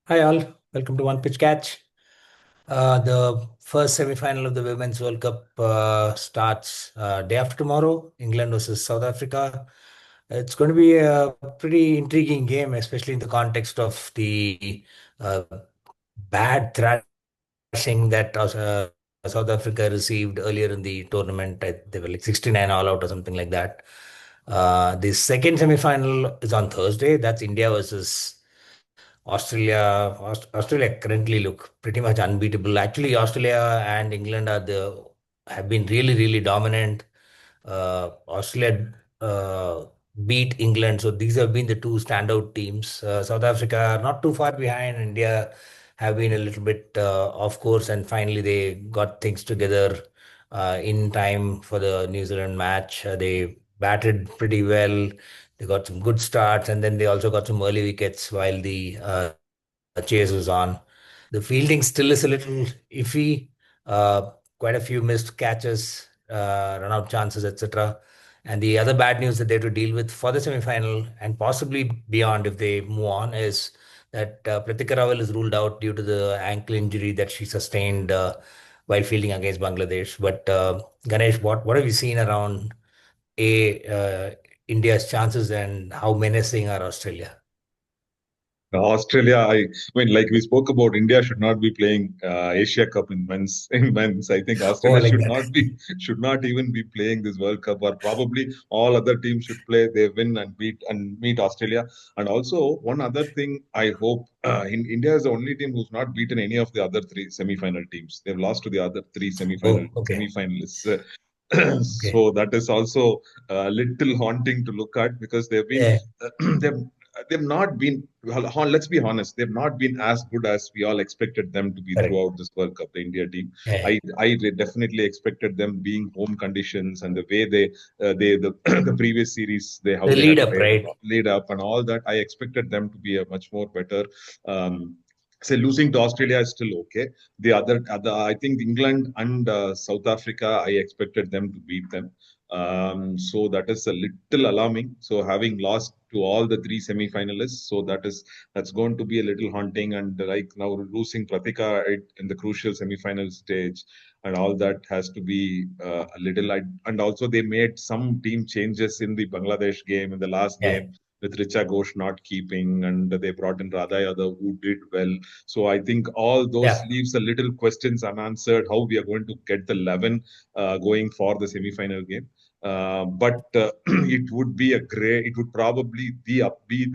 Hi all, welcome to One Pitch Catch. The first semi-final of the Women's World Cup starts day after tomorrow, England versus South Africa. It's going to be a pretty intriguing game, especially in the context of the uh, bad thrashing that South Africa received earlier in the tournament. They were like 69 all out or something like that. The second semi-final is on Thursday. That's India versus Australia currently look pretty much unbeatable. Actually, Australia and England have been really dominant. Australia beat England, so these have been the two standout teams. South Africa are not too far behind. India have been a little bit off course, and finally they got things together in time for the New Zealand match. They batted pretty well. They got some good starts, and then they also got some early wickets while the chase was on. The fielding still is a little iffy. Uh, Quite a few missed catches, run out chances, etc. And the other bad news that they have to deal with for the semi-final and possibly beyond if they move on is that Pratika Rawal is ruled out due to the ankle injury that she sustained while fielding against Bangladesh. But Ganesh, what have you seen around a India's chances and how menacing are Australia? Australia, I mean, like we spoke about, India should not be playing Asia Cup in men's. In men's, I think Oh, Australia like should that. not be, should not even be playing this World Cup, or probably all other teams should play. They win and meet Australia. And also one other thing, I hope in India is the only team who's not beaten any of the other three semi-final teams. They've lost to the other three Oh, okay. semi-finalists. Okay. So that is also a little haunting to look at because they've been Yeah. they've they've not been, well, let's be honest, they've not been as good as we all expected them to be Correct. throughout this World Cup, the India team. Yeah. I definitely expected them being home conditions and the way they the previous series, they how The they had lead up, played, right? laid up and all that. I expected them to be a much more better. Say losing to Australia is still okay. The I think England and South Africa, I expected them to beat them. So that is a little alarming. So having lost to all the three semi-finalists, so that's going to be a little haunting. And like now losing Pratika in the crucial semi-final stage, and all that has to be a little. And also they made some team changes in the Bangladesh game in the last Yeah. game with Richa Ghosh not keeping, and they brought in Radha Yadav who did well. So I think all those Yeah. leaves a little questions unanswered how we are going to get the 11 going for the semi-final game. But it would be it would probably be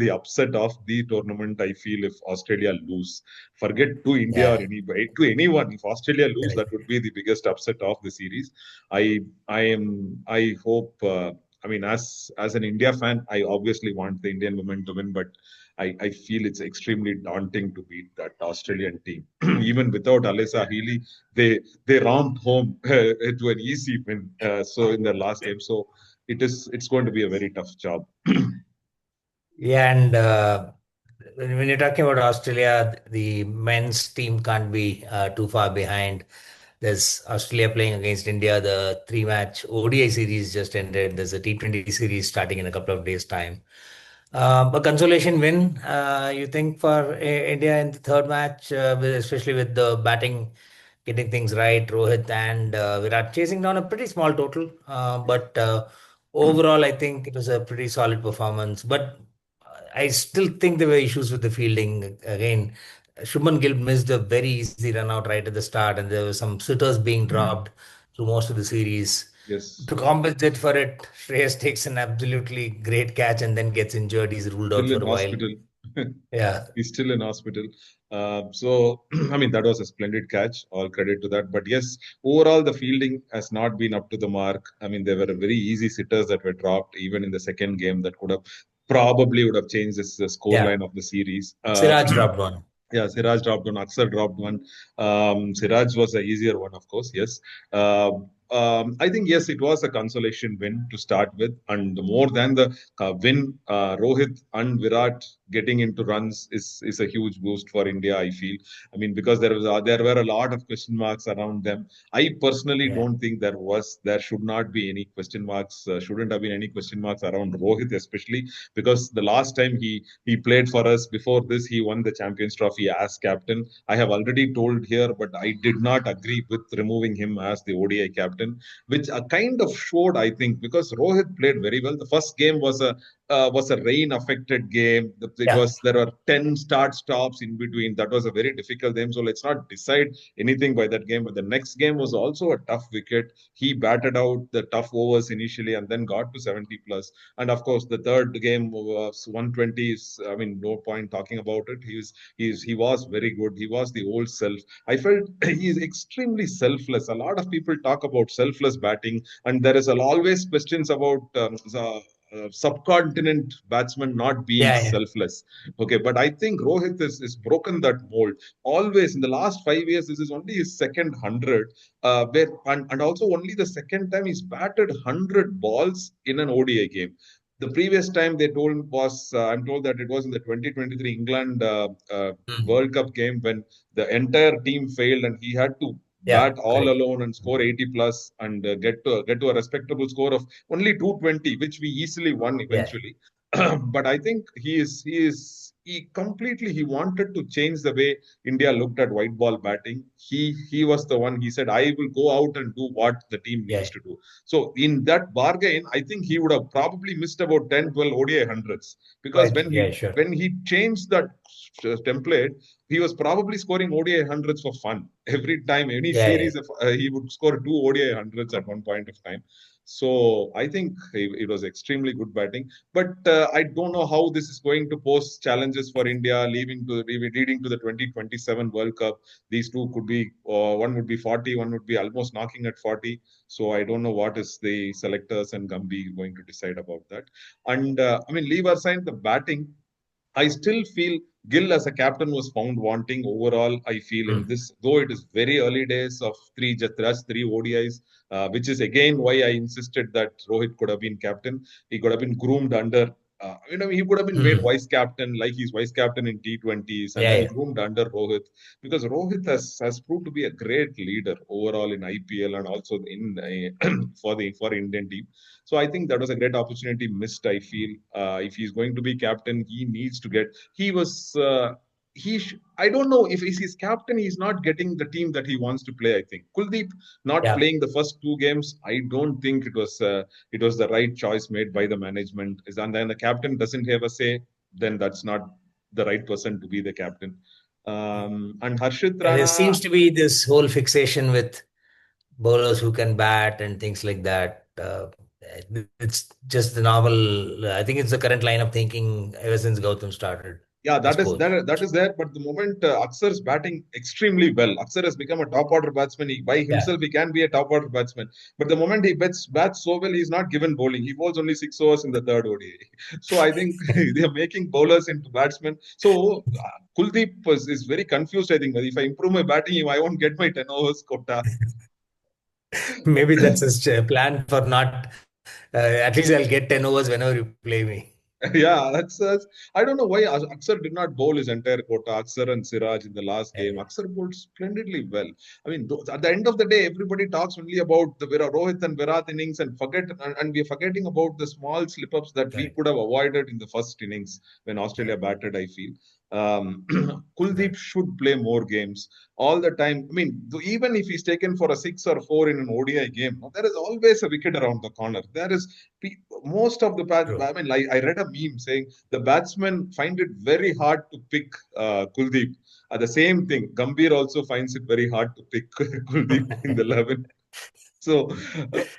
the upset of the tournament. I feel if Australia lose, forget to India or Yeah. anybody, to anyone. If Australia lose, that Correct. would be the biggest upset of the series. I hope. I mean, as an India fan, I obviously want the Indian women to win, but I feel it's extremely daunting to beat that Australian team. Even without Alyssa Healy, they romped home to an easy win. So in the last game, so it's going to be a very tough job. Yeah, and when you're talking about Australia, the men's team can't be too far behind. There's Australia playing against India. The three-match ODI series just ended. There's a T20 series starting in a couple of days' time. A consolation win, you think, for India in the third match, especially with the batting getting things right, Rohit and Virat chasing down a pretty small total. But overall, I think it was a pretty solid performance. But I still think there were issues with the fielding. Again, Shubman Gill missed a very easy run out right at the start, and there were some sitters being dropped through most of the series. Yes, To compensate for it, Shreyas takes an absolutely great catch and then gets injured. He's ruled out still for in a while. hospital. Yeah, He's still in hospital. So, I mean, that was a splendid catch. All credit to that. But yes, overall, the fielding has not been up to the mark. I mean, there were very easy sitters that were dropped, even in the second game, that could have probably would have changed the score yeah. line of the series. Siraj dropped one. Yeah, Siraj dropped one. Aksar dropped one. Siraj was the easier one, of course. Yes, I think yes, it was a consolation win to start with, and more than the win, Rohit and Virat getting into runs is a huge boost for India. I feel. I mean, because there were a lot of question marks around them. I personally Yeah. don't think there should not be any question marks. Shouldn't have been any question marks around Rohit, especially because the last time he played for us before this, he won the Champions Trophy as captain. I have already told here, but I did not agree with removing him as the ODI captain, which kind of showed, I think, because Rohit played very well. The first game was a rain-affected game. It Yeah. was there were 10 start stops in between. That was a very difficult game. So let's not decide anything by that game. But the next game was also a tough wicket. He batted out the tough overs initially and then got to 70 plus. And of course, the third game was 120. I mean, no point talking about it. He was very good. He was the old self. I felt he is extremely selfless. A lot of people talk about selfless batting, and there is always questions about subcontinent batsmen not being Yeah. Yeah. selfless. Okay, but I think Rohit is broken that mold. Always in the last 5 years, this is only his second 100, and also only the second time he's batted 100 balls in an ODI game. The previous time they told was I'm told that it was in the 2023 England Mm. World Cup game when the entire team failed and he had to Yeah. bat all Correct. alone and score 80 plus and get to a respectable score of only 220, which we easily won Yeah. eventually. But I think he completely he wanted to change the way India looked at white ball batting. He was the one. He said, "I will go out and do what the team needs Yeah. to do." So in that bargain, I think he would have probably missed about 10, 12 ODI hundreds because Quite. Yeah. Sure. when he changed that template, he was probably scoring ODI hundreds for fun. Every time, any Yeah. Yeah. series, he would score two ODI hundreds at one point of time. So I think it was extremely good batting. But I don't know how this is going to pose challenges for India leading to the 2027 World Cup. These two could be, one would be 40, one would be almost knocking at 40. So I don't know what is the selectors and Gumby going to decide about that. And I mean, leave aside the batting, I still feel Gill as a captain was found wanting overall. I feel in Mm. this, though it is very early days of just three ODIs, which is again why I insisted that Rohit could have been captain. He could have been groomed under. He could have been made Mm. vice captain, like he's vice captain in T20s, and Yeah. then Yeah. groomed under Rohit, because Rohit has proved to be a great leader overall in IPL and also in for Indian team. So I think that was a great opportunity missed. I feel if he's going to be captain, he needs to get. He was. I don't know if he's captain, he's not getting the team that he wants to play. I think Kuldeep not Yeah. playing the first two games. I don't think it was the right choice made by the management. And then the captain doesn't have a say, then that's not the right person to be the captain. And Harshit Yeah. There Rana, seems to be this whole fixation with bowlers who can bat and things like that. It's just the normal. I think it's the current line of thinking ever since Gautam started yeah, as that coach. is there. But the moment Axar is batting extremely well, Axar has become a top order batsman. By Yeah. himself, he can be a top order batsman. But the moment he bats so well, he's not given bowling. He bowls only 6 overs in the third ODI. So I think they are making bowlers into batsmen. So Kuldeep is very confused. I think if I improve my batting, I won't get my 10 overs quota. Maybe that's his plan for not. At least I'll get 10 overs whenever you play me. Yeah, that's. I don't know why Aksar did not bowl his entire quota. Aksar and Siraj in the last game. Yeah. Aksar bowled splendidly well. I mean, at the end of the day, everybody talks only about the Rohit and Virat innings and we're forgetting about the small slip-ups that we Correct. could have avoided in the first innings when Yeah. Australia batted, I feel. Um, Kuldeep Correct. should play more games all the time. I mean, even if he's taken for a 6 or 4 in an ODI game, there is always a wicket around the corner. There is most of the True. I mean, like I read a meme saying the batsmen find it very hard to pick Kuldeep. The same thing, Gambhir also finds it very hard to pick Kuldeep in the 11. So,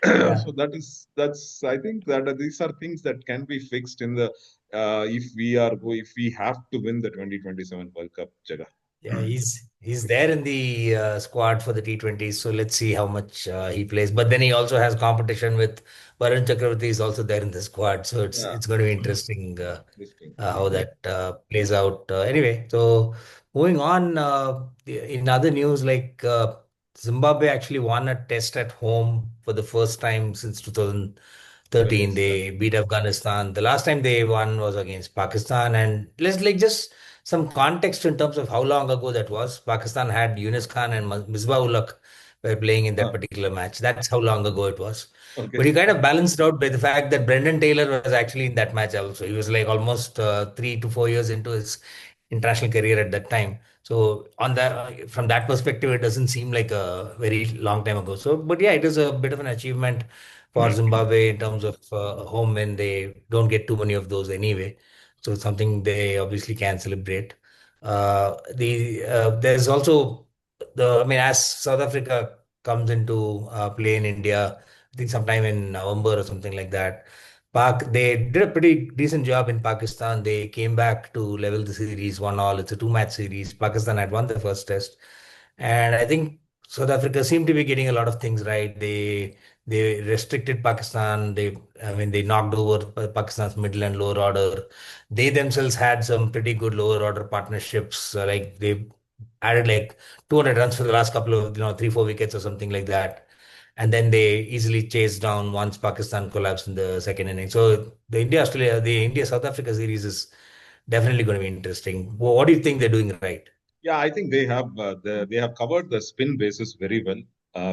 Yeah. so that's I think that these are things that can be fixed in the if we have to win the 2027 World Cup, Jaga. Yeah, he's there in the squad for the T20s, so let's see how much he plays. But then he also has competition with Varun Chakravarti is also there in the squad, so Yeah, it's going to be interesting interesting. how that plays out. Anyway, so moving on, in other news, like Zimbabwe actually won a test at home for the first time since 2013. Against They beat Afghanistan. The last time they won was against Pakistan. And let's like just some context in terms of how long ago that was. Pakistan had Yunus Khan and Misbah-ul-Haq were playing in that uh, particular match. That's how long ago it was. But okay. you kind of balanced out by the fact that Brendan Taylor was actually in that match also. He was like almost 3 to 4 years into his international career at that time. So on that, from that perspective, it doesn't seem like a very long time ago. So, but yeah, it is a bit of an achievement for Zimbabwe in terms of home win. They don't get too many of those anyway. So it's something they obviously can celebrate. There's also I mean, as South Africa comes into play in India, I think sometime in November or something like that. They did a pretty decent job in Pakistan. They came back to level the series 1-1. It's a two-match series. Pakistan had won the first test, and I think South Africa seemed to be getting a lot of things right. They restricted Pakistan. They knocked over Pakistan's middle and lower order. They themselves had some pretty good lower order partnerships. Like they added like 200 runs for the last couple of 3-4 wickets or something like that, and then they easily chased down once Pakistan collapsed in the second inning. So the India South Africa series is definitely going to be interesting. What do you think they're doing right? Yeah, I think they have covered the spin bases very well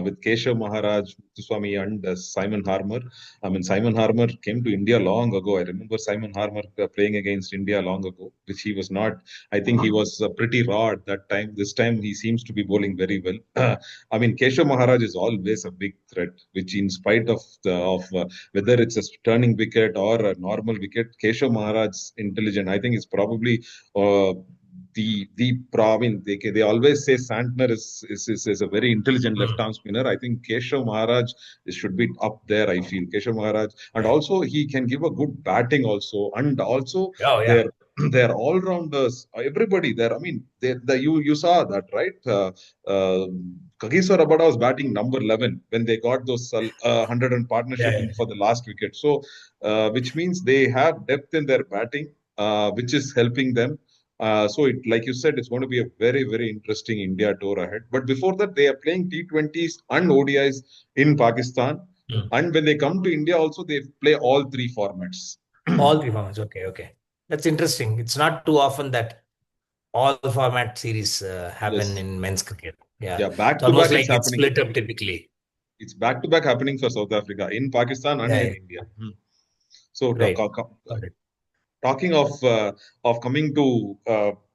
with Keshav Maharaj, Muthuswamy, and Simon Harmer. I mean, Simon Harmer came to India long ago. I remember Simon Harmer playing against India long ago, which he was not. I think he was pretty raw at that time. This time he seems to be bowling very well. I mean, Keshav Maharaj is always a big threat, which in spite of whether it's a turning wicket or a normal wicket, Keshav Maharaj's intelligent. I think it's probably. I mean, they always say Santner is a very intelligent left Hmm. arm spinner. I think Keshav Maharaj should be up there. I feel Keshav Maharaj, and Right. also he can give a good batting also, and also Oh their yeah. their all rounders. Everybody there. I mean, you saw that right? Kagiso Rabada was batting number 11 when they got those 100 and Yeah, partnership in yeah. for the last wicket. So, which means they have depth in their batting, which is helping them. So, like you said, it's going to be a very, very interesting India tour ahead. But before that, they are playing T20s and ODIs in Pakistan. Hmm. And when they come to India, also they play all three formats. All three formats. Okay, okay. That's interesting. It's not too often that all format series happen Yes. in men's cricket. Yeah. Yeah, It's back to almost back it's like it's happening. split up typically. It's back to back happening for South Africa in Pakistan and Yeah, in yeah. India. So, Right. Got it. talking of coming to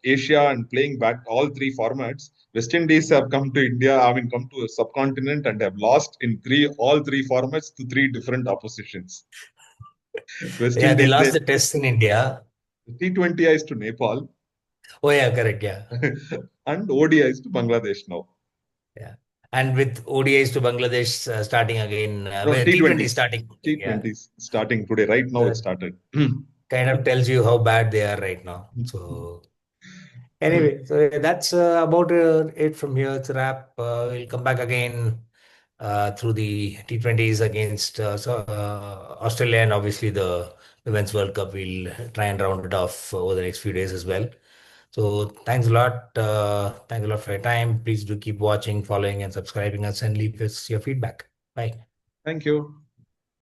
Asia and playing back all three formats, West Indies have come to India. I mean, come to a subcontinent and have lost in all three formats to three different oppositions. West Yeah, they Indies lost they the test in India. T20Is to Nepal Oh yeah, correct. Yeah. and ODIs to Bangladesh now. Yeah. And with ODIs to Bangladesh starting again, No, well, T20 T20s. starting. Yeah. T20s starting today. Right now it So started. kind of tells you how bad they are right now. So anyway, so yeah, that's about it from here. It's a wrap. We'll come back again through the T20s against Australia and obviously the Women's World Cup. We'll try and round it off over the next few days as well. So thanks a lot. Thanks a lot for your time. Please do keep watching, following, and subscribing us and leave us your feedback. Bye. Thank you.